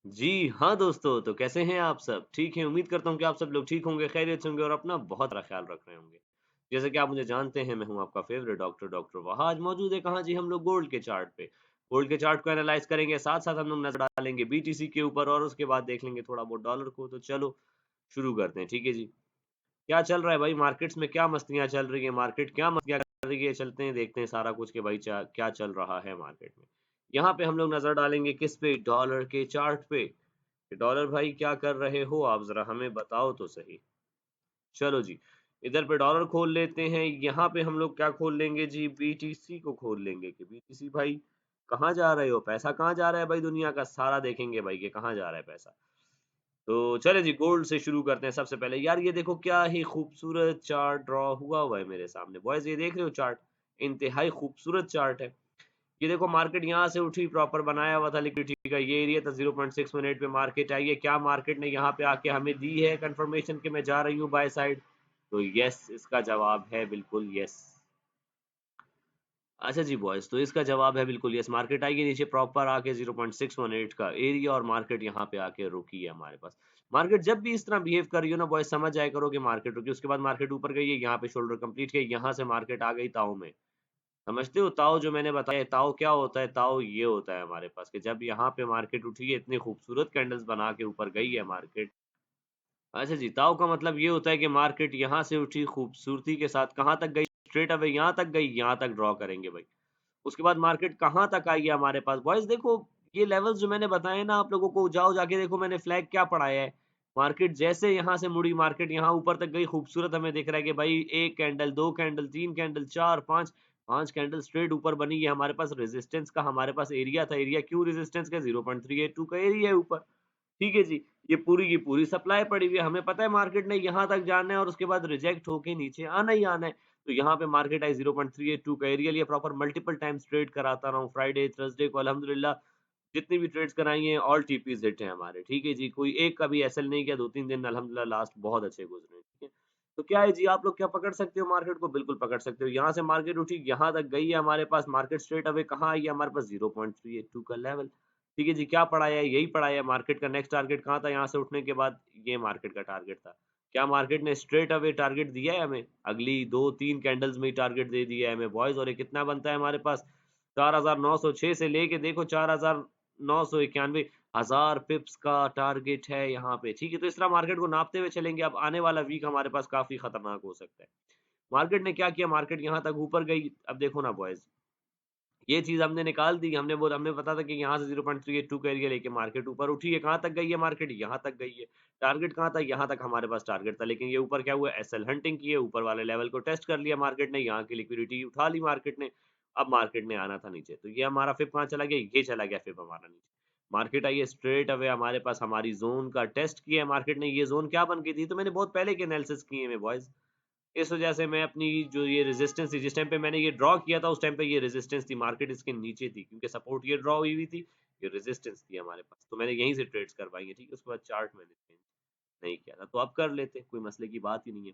जी हाँ दोस्तों, तो कैसे हैं आप सब? ठीक हैं, उम्मीद करता हूँ कि आप सब लोग ठीक होंगे, खैरियत से होंगे और अपना बहुत सारा ख़्याल रख रहे होंगे। जैसे कि आप मुझे जानते हैं, मैं हूँ आपका फ़ेवरेट डॉक्टर वहां। आज मौजूद है कहाँ जी, हम लोग गोल्ड के चार्ट पे। गोल्ड के चार्ट को एनालाइज़ करेंगे, साथ-साथ हम लोग नज़र डालेंगे बीटीसी के ऊपर और उसके बाद देख लेंगे थोड़ा बहुत डॉलर को। तो चलो शुरू करते हैं, ठीक है जी। क्या चल रहा है भाई मार्केट्स में, क्या मस्तियाँ चल रही हैं, मार्केट क्या मस्तियाँ कर रही है, चलते हैं देखते हैं सारा कुछ कि भाई क्या चल रहा है मार्केट में। यहाँ पे हम लोग नज़र डालेंगे किस पे, डॉलर के चार्ट पे। कि डॉलर भाई क्या कर रहे हो आप, ज़रा हमें बताओ तो सही। चलो जी, इधर पे डॉलर खोल लेते हैं, यहाँ पे हम लोग क्या खोल लेंगे जी, बीटीसी को खोल लेंगे कि बीटीसी भाई कहाँ जा रहे हो, पैसा कहाँ जा रहा है भाई, दुनिया का सारा देखेंगे भाई कि कहाँ जा रहा है पैसा। तो चले जी, गोल्ड से शुरू करते हैं सबसे पहले। यार ये देखो क्या ही खूबसूरत चार्ट ड्रॉ हुआ है मेरे सामने। बॉयज़ ये देख रहे हो चार्ट? इंतहाई खूबसूरत चार्ट है। ये देखो मार्केट यहाँ से उठी, प्रॉपर बनाया हुआ था लिक्विडिटी का ये एरिया था, 0.6 मिनट पे मार्केट आई है। क्या मार्केट ने यहाँ पे आके हमें दी है कंफर्मेशन कि मैं जा रही हूँ बाय साइड? तो यस, इसका जवाब है बिल्कुल यस। अच्छा जी बॉयज़, तो इसका जवाब है बिल्कुल यस। मार्केट आई है नीचे, प्रॉपर आके 0.618 का एरिया और मार्केट यहाँ पे आके रुकी है हमारे पास। मार्केट जब भी इस तरह बिहेव कर रही हो ना बॉयज़, समझ जाया करो कि मार्केट रुकी, उसके बाद मार्केट ऊपर गई है, यहाँ पे शोल्डर कंप्लीट किया, यहाँ से मार्केट आ गई ताऊ में। समझते हो ताऊ जो मैंने बताया, ताऊ क्या होता है? ताऊ ये होता है हमारे पास कि जब यहाँ पे मार्केट उठी है, इतनी खूबसूरत कैंडल्स बना के ऊपर गई है मार्केट। अच्छा जी, ताऊ का मतलब ये होता है कि मार्केट यहाँ से उठी खूबसूरती के साथ, कहाँ तक गई? स्ट्रेट अवे यहाँ तक गई, यहाँ तक ड्रॉ करेंगे भाई। उसके बाद मार्केट कहाँ तक आई है हमारे पास? बॉयज़ देखो, ये लेवल्स जो मैंने बताए ना आप लोगों को, जाओ जाके देखो मैंने फ्लैग क्या पढ़ाया है। मार्केट जैसे यहाँ से मुड़ी, मार्केट यहाँ ऊपर तक गई, खूबसूरत हमें दिख रहा है कि भाई 1 candle, 2 candle, 3 candle, 4, 5 candle straight ऊपर बनी। ये हमारे पास रेजिस्टेंस का हमारे पास एरिया था। एरिया क्यों रेजिस्टेंस का? 0.382 का एरिया है ऊपर। ठीक है जी, ये पूरी की पूरी सप्लाई पड़ी हुई है। हमें पता है मार्केट ने यहाँ तक जाना है और उसके बाद रिजेक्ट होके नीचे आना ही आना है। तो यहाँ पे मार्केट आई, 0.382 का एरिया लिया, प्रॉपर मल्टीपल टाइम्स ट्रेड कराता रहा हूँ। फ्राइडे, थर्सडे को अल्हम्दुलिल्लाह जितनी भी ट्रेड्स कराई हैं, ऑल टीपीज़ हिट हैं हमारे। ठीक है जी, कोई एक का भी एसएल नहीं किया, 2-3 दिन अल्हम्दुलिल्लाह लास्ट बहुत अच्छे गुज़रे हैं। ठीक है? तो क्या है जी, आप लोग क्या पकड़ सकते हो मार्केट को? बिल्कुल पकड़ सकते हो। यहाँ से मार्केट उठी, यहाँ तक गई है हमारे पास, मार्केट स्ट्रेट अवे कहाँ आई है हमारे पास? 0.382 का लेवल। ठीक है जी, क्या पढ़ाया है? यही पढ़ाया है। मार्केट का नेक्स्ट टारगेट कहाँ था यहाँ से उठने के बाद? ये मार्केट का टारगेट था। क्या मार्केट ने स्ट्रेट अवे टारगेट दिया है हमें? अगली 2-3 कैंडल्स में ही टारगेट दे दिया है हमें बॉयज़, और ये कितना बनता है हमारे पास? 4906 से लेके देखो 4991, 1000 पिप्स का टारगेट है यहाँ पे। ठीक है? तो इस तरह मार्केट को नापते हुए चलेंगे। अब आने वाला वीक हमारे पास काफ़ी खतरनाक हो सकता है। मार्केट ने क्या किया? मार्केट यहाँ तक ऊपर गई। अब देखो ना बॉयज़, ये चीज़ हमने निकाल दी। हमें पता था कि यहाँ से 0.382 का एरिया लेके मार्केट ऊपर उठी है। कहाँ तक गई है मार्केट? यहाँ तक गई है। टारगेट कहाँ था? यहाँ तक हमारे पास टारगेट था। लेकिन ये ऊपर क्या हुआ? एसएल हंटिंग की है। ऊपर वाले लेवल को टेस्ट कर लिया मार्केट ने। यहाँ की लिक्विडिटी उठा ली मार्केट ने। अब मार्केट ने आना था नीचे। तो ये हमारा फिब कहाँ चला गया? ये चला गया फिब हमारा नीचे। मार्केट आई है स्ट्रेट अवे हमारे पास, हमारी ज़ोन का टेस्ट किया है मार्केट ने। ये ज़ोन क्या बन गई थी? तो मैंने बहुत पहले के एनालिसिस किए हैं बॉयज़। इस वजह से मैं अपनी जो ये रेजिस्टेंस थी, जिस टाइम पे मैंने ये ड्रॉ किया था, उस टाइम पे ये रेजिस्टेंस थी, मार्केट इसके नीचे थी, क्योंकि सपोर्ट ये ड्रॉ हुई हुई थी, ये रेजिस्टेंस थी हमारे पास। तो मैंने यहीं से ट्रेड्स करवाई है, ठीक है? उसके बाद चार्ट मैंने चेंज नहीं किया था। तो अब कर लेते, कोई मसले की बात ही नहीं है।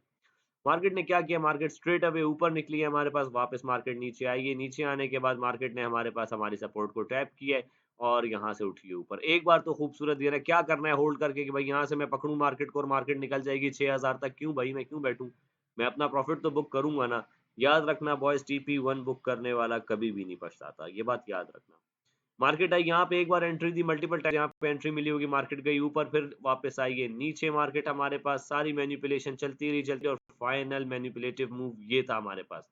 मार्केट ने क्या किया? मार्केट स्ट्रेट अवे ऊपर निकली है हमारे पास, वापस मार्केट नीचे आई है। नीचे आने के बाद मार्केट ने हमारे पास हमारी सपोर्ट को टैप किया है और यहाँ से उठी है ऊपर। एक बार तो खूबसूरत दिया ना, क्या करना है होल्ड करके कि भाई यहाँ से मैं पकड़ूँ मार्केट को और मार्केट निकल जाएगी 6000 तक। क्यों भाई, मैं क्यों बैठूँ? मैं अपना प्रॉफिट तो बुक करूँगा ना। याद रखना बॉयज़, टीपी1 बुक करने वाला कभी भी नहीं पछताता, ये बात याद रखना। मार्केट आई, यहाँ पे एक बार एंट्री दी, मल्टीपल टाइम यहाँ पे एंट्री मिली होगी, मार्केट गई ऊपर, फिर वापस आई है नीचे मार्केट हमारे पास। सारी मैनिपुलेशन चलती रही और फाइनल मैनिपुलेटिव मूव ये था हमारे पास।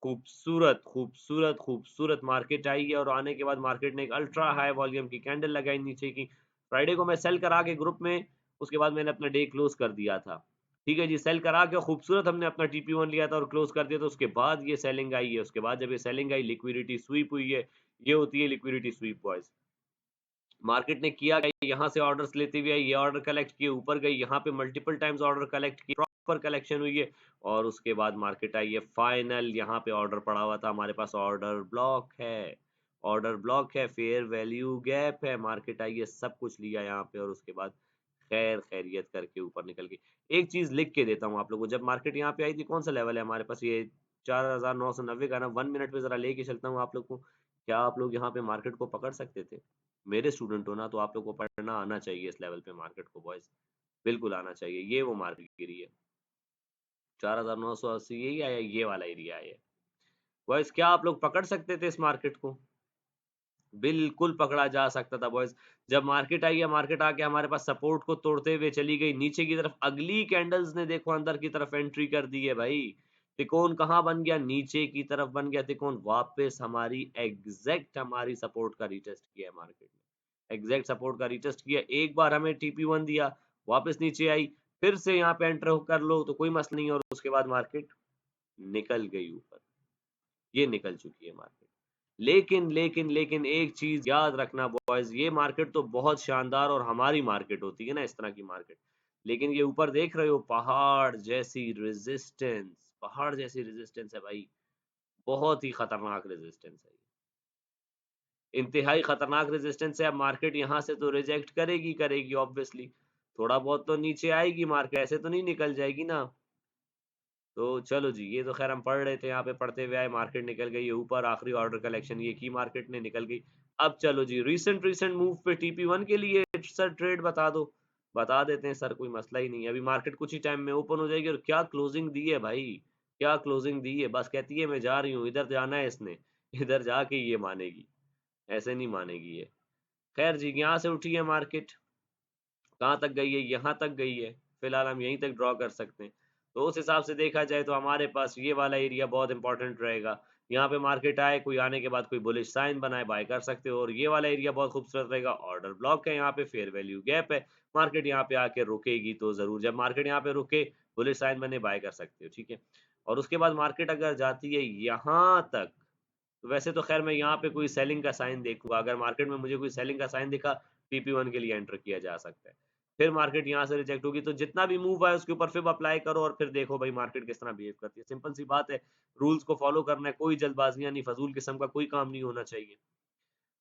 खूबसूरत, खूबसूरत, खूबसूरत मार्केट आई है और आने के बाद मार्केट ने एक अल्ट्रा हाई वॉल्यूम की कैंडल लगाई नीचे की। फ्राइडे को मैं सेल करा के ग्रुप में, उसके बाद मैंने अपना डे क्लोज़ कर दिया था। ठीक है जी, सेल करा के खूबसूरत हमने अपना टीपी1 लिया था और क्लोज़ कर दिया था। उसके बाद ये सेलिंग आई है, उसके बाद जब ये सेलिंग आई, लिक्विडिटी स्वीप हुई है। ये होती है लिक्विडिटी स्वीप बॉयज़। मार्केट ने किया क्या? यहाँ से ऑर्डर्स लेते हुए आई, ये ऑर्डर कलेक्ट किए, ऊपर गई, यहाँ पे मल्टीपल टाइम्स ऑर्डर कलेक्ट किए, प्रॉपर कलेक्शन हुई है और उसके बाद मार्केट आई है फाइनल। यहाँ पे ऑर्डर पड़ा हुआ था हमारे पास, ऑर्डर ब्लॉक है, ऑर्डर ब्लॉक है, फेयर वैल्यू गैप है। मार्केट आई है, सब कुछ लिया यहाँ पे और उसके बाद खैर खैरियत करके ऊपर निकल गई। एक चीज़ लिख के देता हूँ आप लोगों को, जब मार्केट यहाँ पे आई थी, कौन सा लेवल है हमारे पास? ये 4990 का ना। 1 मिनट पे ज़रा लेके चलता हूँ आप लोग को। क्या आप लोग यहाँ पे मार्केट को पकड़ सकते थे? मेरे स्टूडेंट हो ना, तो आप लोग को पढ़ना आना चाहिए इस लेवल पे मार्केट को बॉयज, बिल्कुल आना चाहिए। ये वो मार्केट गिरी है 4,980, यही आया, ये वाला एरिया है बॉयज। क्या आप लोग पकड़ सकते थे इस मार्केट को? बिल्कुल पकड़ा जा सकता था बॉयज। जब मार्केट आई है, मार्केट आके हमारे पास सपोर्ट को तोड़ते हुए चली गई नीचे की तरफ, अगली कैंडल्स ने देखो अंदर की तरफ एंट्री कर दी है भाई। त्रिकोण कहाँ बन गया? नीचे की तरफ बन गया त्रिकोण, वापस हमारी एग्जैक्ट हमारी सपोर्ट का रिटेस्ट किया है मार्केट ने, एग्जैक्ट सपोर्ट का रिटेस्ट किया। एक बार हमें TP1 दिया, वापस नीचे आई, फिर से यहाँ पे एंटर कर लो तो कोई मसला नहीं, और उसके बाद मार्केट निकल गई ऊपर, ये निकल चुकी है मार्केट। लेकिन एक चीज याद रखना बॉयज, ये मार्केट तो बहुत शानदार और हमारी मार्केट होती है ना इस तरह की मार्केट, लेकिन ये ऊपर देख रहे हो पहाड़ जैसी रेजिस्टेंस है भाई, बहुत ही खतरनाक रेजिस्टेंस है, इंतहाई खतरनाक रेजिस्टेंस है। अब मार्केट यहाँ से तो रिजेक्ट करेगी ऑब्वियसली, थोड़ा बहुत तो नीचे आएगी मार्केट, ऐसे तो नहीं निकल जाएगी ना। तो चलो जी, ये तो खैर हम पढ़ रहे थे, यहाँ पे पढ़ते हुए आए, मार्केट निकल गई है ऊपर, आखिरी ऑर्डर कलेक्शन ये की मार्केट ने, निकल गई। अब चलो जी, रिसेंट मूव पे TP1 के लिए सर ट्रेड बता दो। बता देते हैं सर, कोई मसला ही नहीं है। अभी मार्केट कुछ ही टाइम में ओपन हो जाएगी, और क्या क्लोजिंग दी है भाई, क्या क्लोजिंग दी है। बस कहती है मैं जा रही हूँ, इधर जाना है इसने, इधर जाके ये मानेगी, ऐसे नहीं मानेगी ये। खैर जी, यहाँ से उठी है मार्केट, कहाँ तक गई है? यहाँ तक गई है, फिलहाल हम यहीं तक ड्रॉ कर सकते हैं। तो उस हिसाब से देखा जाए तो हमारे पास ये वाला एरिया बहुत इंपॉर्टेंट रहेगा। यहाँ पे मार्केट आए, कोई आने के बाद कोई बुलिश साइन बनाए, बाय कर सकते हो। और ये वाला एरिया बहुत खूबसूरत रहेगा, ऑर्डर ब्लॉक है, यहाँ पे फेयर वैल्यू गैप है, मार्केट यहाँ पे आके रुकेगी तो जरूर, जब मार्केट यहाँ पे रुके, बुलिश साइन बने, बाय कर सकते हो, ठीक है। और उसके बाद मार्केट अगर जाती है यहाँ तक, तो वैसे तो खैर मैं यहाँ पे कोई सेलिंग का साइन देखूंगा, अगर मार्केट में मुझे कोई सेलिंग का साइन दिखा, TP1 के लिए एंटर किया जा सकता है। फिर मार्केट यहाँ से रिजेक्ट होगी, तो जितना भी मूव आए उसके ऊपर फिर अप्लाई करो, और फिर देखो भाई मार्केट किस तरह बिहेव करती है। सिंपल सी बात है, रूल्स को फॉलो करना है, कोई जल्दबाजियां नहीं, फजूल किस्म का कोई काम नहीं होना चाहिए।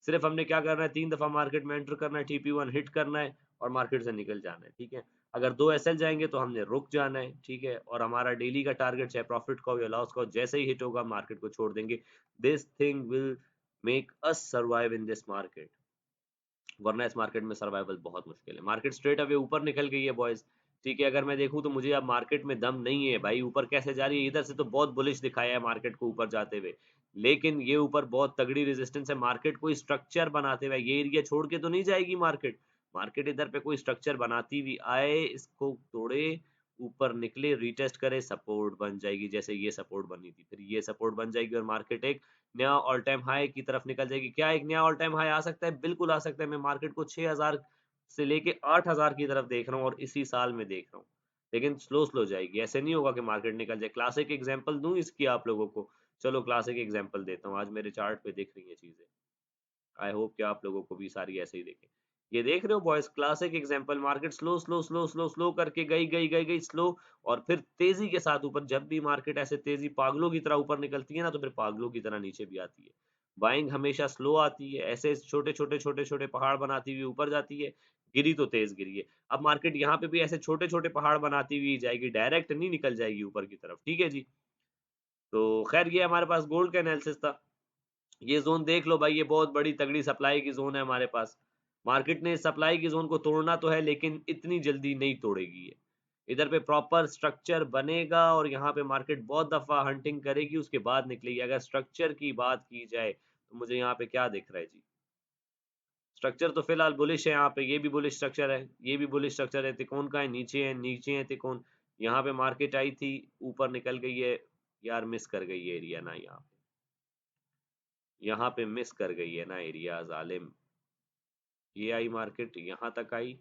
सिर्फ हमने क्या करना है, 3 दफा मार्केट में एंटर करना है, TP1 हिट करना है, और मार्केट से निकल जाना है, ठीक है। अगर 2 SL जाएंगे तो हमने रुक जाना है, ठीक है। और हमारा डेली का टारगेट, चाहे प्रॉफिट का हो या लॉस का हो, जैसे ही हिट होगा मार्केट को छोड़ देंगे। This thing will make us survive in this market, वरना इस मार्केट में सर्वाइवल बहुत मुश्किल है। मार्केट स्ट्रेट अवे ऊपर निकल गई है बॉयज, ठीक है। अगर मैं देखूं तो मुझे अब मार्केट में दम नहीं है भाई, ऊपर कैसे जा रही है, इधर से तो बहुत बुलिश दिखाया है मार्केट को ऊपर जाते हुए, लेकिन ये ऊपर बहुत तगड़ी रेजिस्टेंस है। मार्केट कोई स्ट्रक्चर बनाते हुए ये एरिया छोड़ के तो नहीं जाएगी मार्केट, मार्केट इधर पे कोई स्ट्रक्चर बनाती हुई आए, इसको तोड़े, ऊपर निकले, रिटेस्ट करे, सपोर्ट बन जाएगी, जैसे ये सपोर्ट बनी थी, फिर ये सपोर्ट बन जाएगी, और मार्केट एक नया ऑल टाइम हाई की तरफ निकल जाएगी। क्या एक नया ऑल टाइम हाई आ सकता है? बिल्कुल आ सकता है। मैं मार्केट को 6000 से लेके 8000 की तरफ देख रहा हूँ, और इसी साल में देख रहा हूँ, लेकिन स्लो स्लो जाएगी, ऐसे नहीं होगा कि मार्केट निकल जाए। क्लासिक एग्जांपल दूं इसकी आप लोगों को? चलो क्लासिक एग्जांपल देता हूँ, आज मेरे चार्ट पे दिख रही है चीजें, आई होप कि आप लोगों को भी सारी ऐसे ही देखें। ये देख रहे हो boys, classic example, market slow slow slow slow slow करके गई स्लो, और फिर तेजी के साथ ऊपर। जब भी मार्केट ऐसे तेजी पागलों की तरह ऊपर निकलती है ना, तो फिर पागलों की तरह नीचे भी आती है। बाइंग हमेशा स्लो आती है, ऐसे छोटे छोटे पहाड़ बनाती हुई ऊपर जाती है, गिरी तो तेज गिरी है। अब मार्केट यहाँ पे भी ऐसे छोटे छोटे पहाड़ बनाती हुई जाएगी, डायरेक्ट नहीं निकल जाएगी ऊपर की तरफ, ठीक है जी। तो खैर ये हमारे पास गोल्ड का एनालिसिस था। ये जोन देख लो भाई, ये बहुत बड़ी तगड़ी सप्लाई की जोन है हमारे पास। मार्केट ने सप्लाई की जोन को तोड़ना तो है, लेकिन इतनी जल्दी नहीं तोड़ेगी ये। इधर पे प्रॉपर स्ट्रक्चर बनेगा, और यहाँ पे मार्केट बहुत दफा हंटिंग करेगी, उसके बाद निकलेगी। अगर स्ट्रक्चर की बात की जाए तो मुझे यहाँ पे क्या दिख रहा है जी? स्ट्रक्चर तो फिलहाल बुलिश है, यहाँ पे ये भी बुलिश स्ट्रक्चर है, ये भी बुलिश स्ट्रक्चर है, त्रिकोण का है, नीचे है त्रिकोण। यहाँ पे मार्केट आई थी, ऊपर निकल गई है, यार मिस कर गई है एरिया ना, यहाँ पे मिस कर गई है ना एरिया जालिम। ये आई मार्केट, यहाँ तक आई,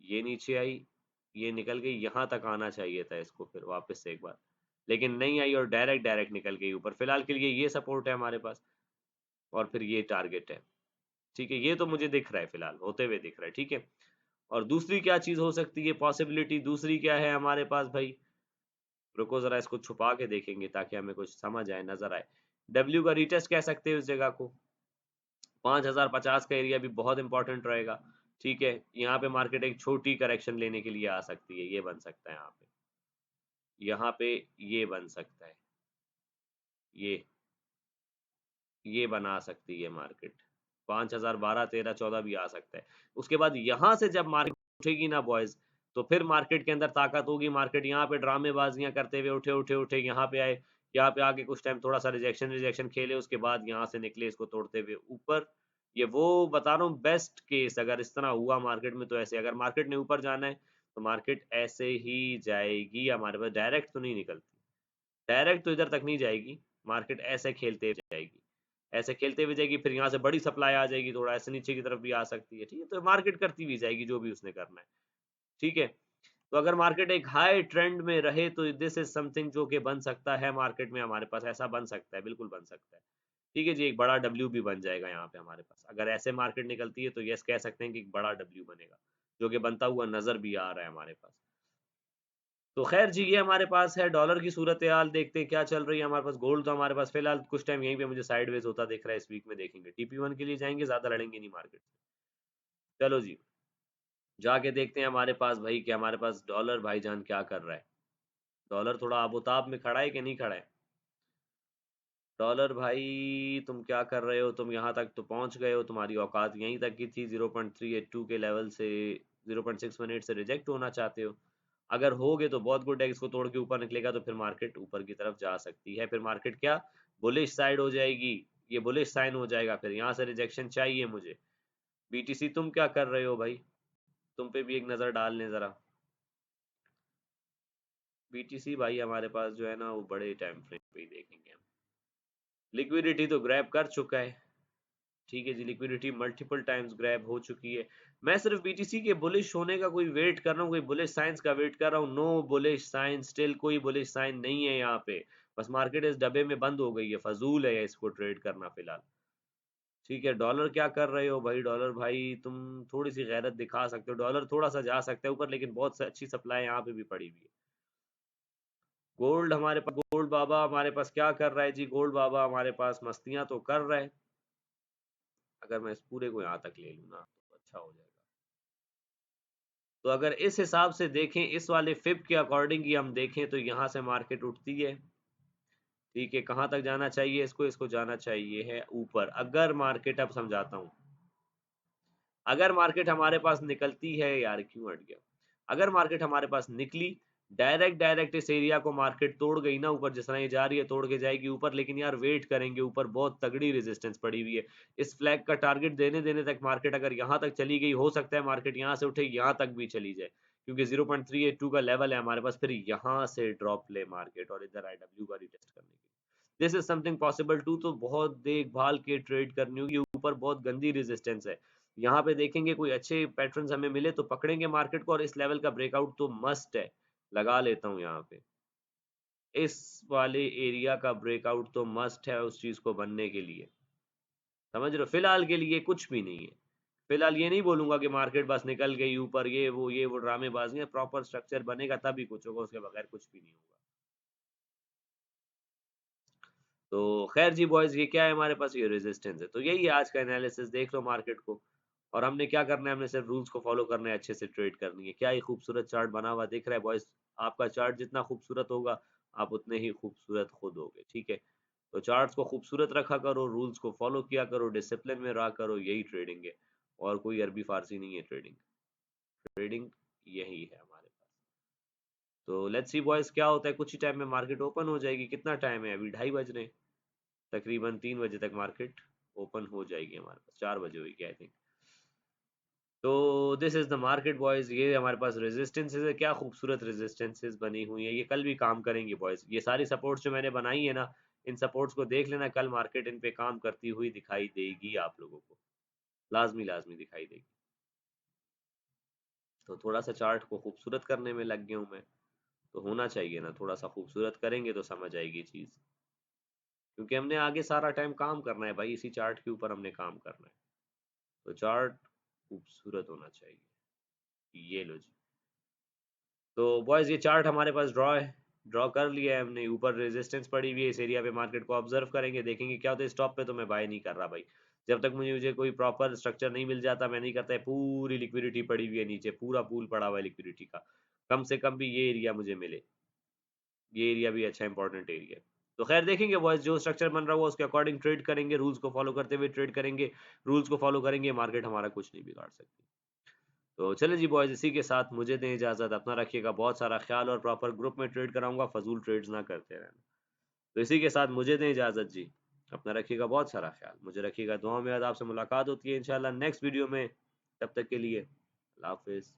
ये नीचे आई, ये निकल गई, यहाँ तक आना चाहिए था इसको फिर वापस से एक बार, लेकिन नहीं आई, और डायरेक्ट डायरेक्ट निकल गई ऊपर। फिलहाल के लिए ये सपोर्ट है हमारे पास, और फिर ये टारगेट है, ठीक है। ये तो मुझे दिख रहा है, फिलहाल होते हुए दिख रहा है, ठीक है। और दूसरी क्या चीज हो सकती है पॉसिबिलिटी? दूसरी क्या है हमारे पास भाई? रुको जरा, इसको छुपा के देखेंगे ताकि हमें कुछ समझ आए, नजर आए। डब्ल्यू का रिटेस्ट कह सकते हैं उस जगह को, 5050 का एरिया भी बहुत इंपॉर्टेंट रहेगा, ठीक है। यहाँ पे मार्केट एक छोटी करेक्शन लेने के लिए आ सकती है, ये बन सकता है यहाँ पे, यहाँ पे ये बन सकता है, ये ये बना सकती है मार्केट, 5000 12 13 14 भी आ सकता है। उसके बाद यहाँ से जब मार्केट उठेगी ना बॉयज, तो फिर मार्केट के अंदर ताकत होगी। मार्केट यहाँ पे ड्रामेबाजियां करते हुए उठे उठे उठे यहाँ पे आए, यहाँ पे आके कुछ टाइम थोड़ा सा रिजेक्शन रिजेक्शन खेले, उसके बाद यहाँ से निकले इसको तोड़ते हुए ऊपर। ये वो बता रहा हूँ बेस्ट केस, अगर इस तरह हुआ मार्केट में तो ऐसे। अगर मार्केट ने ऊपर जाना है तो मार्केट ऐसे ही जाएगी हमारे पास, डायरेक्ट तो नहीं निकलती, डायरेक्ट तो इधर तक नहीं जाएगी। मार्केट ऐसे खेलते हुए जाएगी, ऐसे खेलते हुए जाएगी, फिर यहाँ से बड़ी सप्लाई आ जाएगी, थोड़ा ऐसे नीचे की तरफ भी आ सकती है, ठीक है। तो मार्केट करती हुई जाएगी जो भी उसने करना है, ठीक है। तो अगर मार्केट एक हाई ट्रेंड में रहे तो दिस इज समथिंग जो कि बन सकता है मार्केट में हमारे पास, ऐसा बन सकता है, बिल्कुल बन सकता है, ठीक है जी। एक बड़ा डब्ल्यू भी बन जाएगा यहाँ पे हमारे पास, अगर ऐसे मार्केट निकलती है तो यस कह सकते हैं कि एक बड़ा डब्ल्यू बनेगा, जो कि बनता हुआ नजर भी आ रहा है हमारे पास। तो खैर जी, ये हमारे पास है डॉलर की सूरत हाल। देखते हैं क्या चल रही है हमारे पास। गोल्ड तो हमारे पास फिलहाल कुछ टाइम यहीं पे मुझे साइडवेज होता दिख रहा है, इस वीक में देखेंगे। TP1 के लिए जाएंगे, ज्यादा लड़ेंगे नहीं मार्केट से। चलो जी, जाके देखते हैं हमारे पास भाई, क्या हमारे पास डॉलर भाईजान क्या कर रहा है। डॉलर थोड़ा आबोताब में खड़ा है कि नहीं खड़ा है। डॉलर भाई तुम क्या कर रहे हो, तुम यहाँ तक तो पहुंच गए हो, तुम्हारी औकात यहीं तक की थी, 0.382 के लेवल से 0.618 से रिजेक्ट होना चाहते हो। अगर होगे तो बहुत गुड है, इसको तोड़ के ऊपर निकलेगा तो फिर मार्केट ऊपर की तरफ जा सकती है। फिर मार्केट क्या बुलिश साइड हो जाएगी, ये बुलिश साइन हो जाएगा, फिर यहाँ से रिजेक्शन चाहिए मुझे। BTC तुम क्या कर रहे हो भाई, तुम पे भी एक नज़र डाल लें ज़रा। BTC भाई हमारे पास जो है ना वो बड़े टाइम फ्रेम पे ही देखेंगे हम। लिक्विडिटी तो ग्रैब कर चुका है, ठीक है जी। लिक्विडिटी मल्टीपल टाइम्स ग्रैब हो चुकी है। मैं सिर्फ BTC के बुलिश होने का कोई वेट कर रहा हूँ, कोई बुलिश साइंस का वेट कर रहा हूँ। नो बुलिश साइन, स्टिल कोई बुलिश साइन नहीं है यहाँ पे। बस मार्केट इस डब्बे में बंद हो गई है, फजूल है इसको ट्रेड करना फिलहाल, ठीक है। डॉलर क्या कर रहे हो भाई, डॉलर भाई तुम थोड़ी सी गैरत दिखा सकते हो। डॉलर थोड़ा सा जा सकता है ऊपर, लेकिन बहुत अच्छी सप्लाई यहाँ पे भी पड़ी हुई है। गोल्ड हमारे पास, गोल्ड बाबा हमारे पास क्या कर रहा है जी, गोल्ड बाबा हमारे पास मस्तियां तो कर रहा है। अगर मैं इस पूरे को यहाँ तक ले लूँ ना तो अच्छा हो जाएगा। तो अगर इस हिसाब से देखें, इस वाले फिब के अकॉर्डिंग ही हम देखें तो यहाँ से मार्केट उठती है, ठीक है। कहाँ तक जाना चाहिए इसको, इसको जाना चाहिए है ऊपर। अगर मार्केट, अब समझाता हूँ, अगर मार्केट हमारे पास निकलती है, यार क्यों हट गया, अगर मार्केट हमारे पास निकली डायरेक्ट डायरेक्ट इस एरिया को मार्केट तोड़ गई ना ऊपर, जिस तरह ये जा रही है तोड़ के जाएगी ऊपर, लेकिन यार वेट करेंगे, ऊपर बहुत तगड़ी रेजिस्टेंस पड़ी हुई है। इस फ्लैग का टारगेट देने देने तक मार्केट अगर यहाँ तक चली गई, हो सकता है मार्केट यहाँ से उठे यहाँ तक भी चली जाए, क्योंकि 0.382 का लेवल है हमारे पास। फिर यहाँ से ड्रॉप ले मार्केट और इधर IW का रिटेस्ट करने के, this is something possible too. तो बहुत देखभाल के ट्रेड करनी होगी, ऊपर बहुत गंदी रेजिस्टेंस है। यहाँ पे देखेंगे कोई अच्छे पैटर्न्स हमें मिले तो पकड़ेंगे मार्केट को, और इस लेवल का ब्रेकआउट तो मस्ट है। लगा लेता हूँ यहाँ पे, इस वाले एरिया का ब्रेकआउट तो मस्ट है उस चीज को बनने के लिए, समझ रहे हो। फिलहाल के लिए कुछ भी नहीं है। फिलहाल ये नहीं बोलूंगा कि मार्केट बस निकल गई ऊपर, ये वो ड्रामेबाजी है। प्रॉपर स्ट्रक्चर बनेगा तभी कुछ होगा, उसके बगैर कुछ भी नहीं होगा। तो खैर जी बॉयज, ये क्या है हमारे पास, ये रेजिस्टेंस है। तो यही है आज का एनालिसिस, देख लो मार्केट को। और हमने क्या करना है, हमने सिर्फ रूल्स को फॉलो करना है, अच्छे से ट्रेड करनी है। क्या ये खूबसूरत चार्ट बना हुआ दिख रहा है बॉयज, आपका चार्ट जितना खूबसूरत होगा आप उतने ही खूबसूरत खुद होगे, ठीक है। तो चार्ट्स को खूबसूरत रखा करो, रूल्स को फॉलो किया करो, डिसिप्लिन में रहा करो, यही ट्रेडिंग है। और कोई अरबी फारसी नहीं है ट्रेडिंग, ट्रेडिंग यही है हमारे पास। तो लेट्स सी बॉयज क्या होता है। कुछ ही टाइम में मार्केट ओपन हो जाएगी। कितना टाइम है अभी, 2:30 बज रहे हैं, तकरीबन 3 बजे तक मार्केट ओपन हो जाएगी हमारे पास। 4 बजे हुई क्या आई थिंक। तो this is the market boys. ये हमारे पास रेजिस्टेंसेज है, क्या खूबसूरत रेजिस्टेंसेज बनी हुई है। ये कल भी काम करेंगे बॉयज। ये सारी सपोर्ट्स जो मैंने बनाई है ना, इन सपोर्ट्स को देख लेना, कल मार्केट इन पे काम करती हुई दिखाई देगी आप लोगों को, लाजमी लाजमी दिखाई देगी। तो थोड़ा सा चार्ट को खूबसूरत करने में लग गया हूँ मैं, तो होना चाहिए ना, थोड़ा सा खूबसूरत करेंगे तो समझ आएगी चीज, क्योंकि हमने आगे सारा टाइम काम करना है भाई, इसी चार्ट के ऊपर हमने काम करना है। तो चार्ट खूबसूरत होना चाहिए। ये लो जी। तो बॉयज ये चार्ट हमारे पास ड्रॉ है, ड्रॉ कर लिया है हमने। ऊपर रेजिस्टेंस पड़ी हुई है, इस एरिया पे मार्केट को ऑब्जर्व करेंगे, देखेंगे क्या होता है। स्टॉप पे तो मैं बाय नहीं कर रहा भाई, जब तक मुझे कोई प्रॉपर स्ट्रक्चर नहीं मिल जाता मैं नहीं करता है। पूरी लिक्विडिटी पड़ी हुई है नीचे, पूरा पूल पड़ा हुआ है लिक्विडिटी का, कम से कम भी ये एरिया मुझे मिले। ये एरिया भी अच्छा इंपॉर्टेंट एरिया है। तो खैर देखेंगे बॉयज, जो स्ट्रक्चर बन रहा हुआ उसके अकॉर्डिंग ट्रेड करेंगे, रूल्स को फॉलो करते हुए ट्रेड करेंगे, रूल्स को फॉलो करेंगे, मार्केट हमारा कुछ नहीं बिगाड़ सकती। तो चलिए जी बॉयज, इसी के साथ मुझे दें इजाज़त, अपना रखिएगा बहुत सारा ख्याल, और प्रॉपर ग्रुप में ट्रेड कराऊँगा, फ़ज़ूल ट्रेड्स ना करते रहना। तो इसी के साथ मुझे दें इजाज़त जी, अपना रखिएगा बहुत सारा ख्याल, मुझे रखिएगा दुआ में याद, आपसे मुलाकात होती है इंशाल्लाह नेक्स्ट वीडियो में, तब तक के लिए अल्लाह हाफ़िज़।